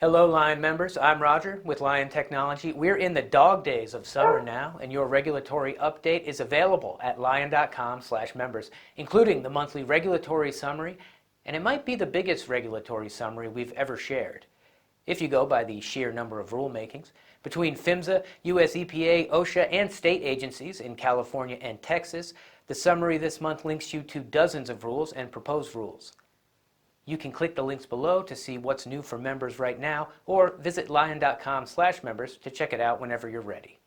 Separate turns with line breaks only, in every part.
Hello Lion members, I'm Roger with Lion Technology. We're in the dog days of summer now, and your regulatory update is available at lion.com/members, including the monthly regulatory summary, and it might be the biggest regulatory summary we've ever shared. If you go by the sheer number of rulemakings, between PHMSA, US EPA, OSHA, and state agencies in California and Texas, the summary this month links you to dozens of rules and proposed rules. You can click the links below to see what's new for members right now, or visit lion.com/members to check it out whenever you're ready.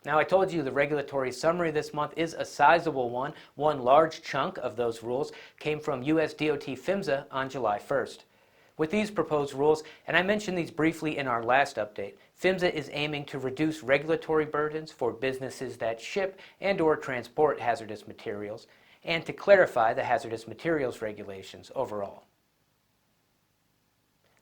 Now, I told you the regulatory summary this month is a sizable one. One large chunk of those rules came from US DOT PHMSA on July 1st. With these proposed rules, and I mentioned these briefly in our last update, PHMSA is aiming to reduce regulatory burdens for businesses that ship and/or transport hazardous materials, and to clarify the Hazardous Materials Regulations overall.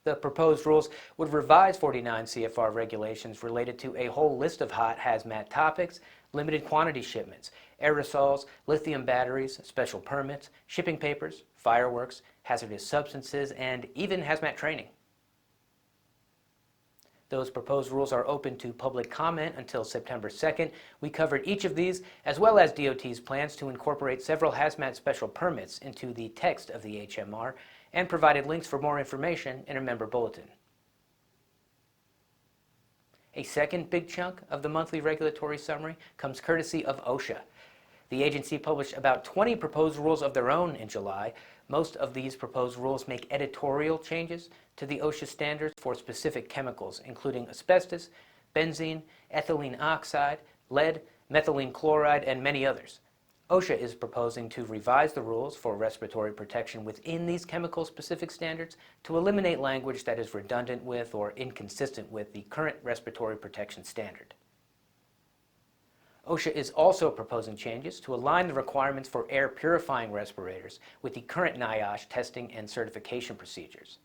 The proposed rules would revise 49 CFR regulations related to a whole list of hot hazmat topics: limited quantity shipments, aerosols, lithium batteries, special permits, shipping papers, fireworks, hazardous substances, and even hazmat training. Those proposed rules are open to public comment until September 2nd. We covered each of these, as well as DOT's plans to incorporate several hazmat special permits into the text of the HMR, and provided links for more information in a member bulletin. A second big chunk of the monthly regulatory summary comes courtesy of OSHA. The agency published about 20 proposed rules of their own in July. Most of these proposed rules make editorial changes to the OSHA standards for specific chemicals, including asbestos, benzene, ethylene oxide, lead, methylene chloride, and many others. OSHA is proposing to revise the rules for respiratory protection within these chemical-specific standards to eliminate language that is redundant with or inconsistent with the current respiratory protection standard. OSHA is also proposing changes to align the requirements for air purifying respirators with the current NIOSH testing and certification procedures.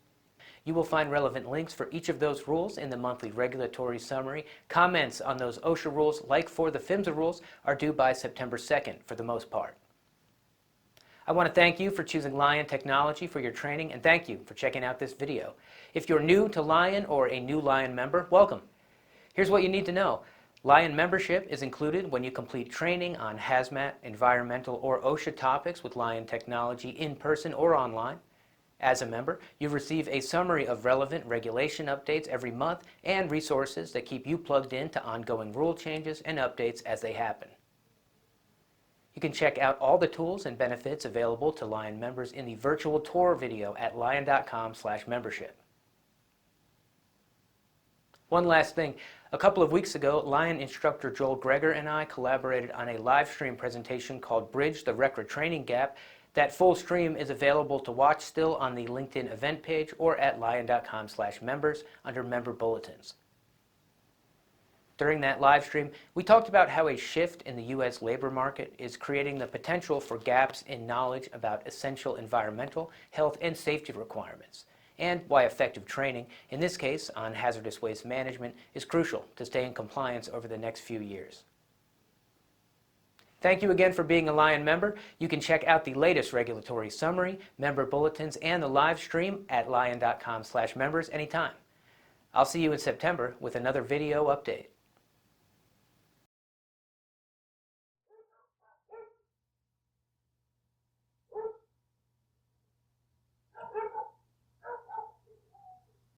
You will find relevant links for each of those rules in the monthly regulatory summary. Comments on those OSHA rules, like for the PHMSA rules, are due by September 2nd for the most part. I want to thank you for choosing Lion Technology for your training, and thank you for checking out this video. If you're new to Lion or a new Lion member, welcome. Here's what you need to know. Lion membership is included when you complete training on hazmat, environmental, or OSHA topics with Lion Technology in person or online. As a member, you receive a summary of relevant regulation updates every month and resources that keep you plugged in to ongoing rule changes and updates as they happen. You can check out all the tools and benefits available to Lion members in the virtual tour video at lion.com/membership. One last thing. A couple of weeks ago, Lion instructor Joel Greger and I collaborated on a live stream presentation called Bridge the RCRA Training Gap. That full stream is available to watch still on the LinkedIn event page or at lion.com/members under member bulletins. During that live stream, we talked about how a shift in the U.S. labor market is creating the potential for gaps in knowledge about essential environmental, health, and safety requirements, and why effective training, in this case on hazardous waste management, is crucial to stay in compliance over the next few years. Thank you again for being a Lion member. You can check out the latest regulatory summary, member bulletins, and the live stream at lion.com/members anytime. I'll see you in September with another video update.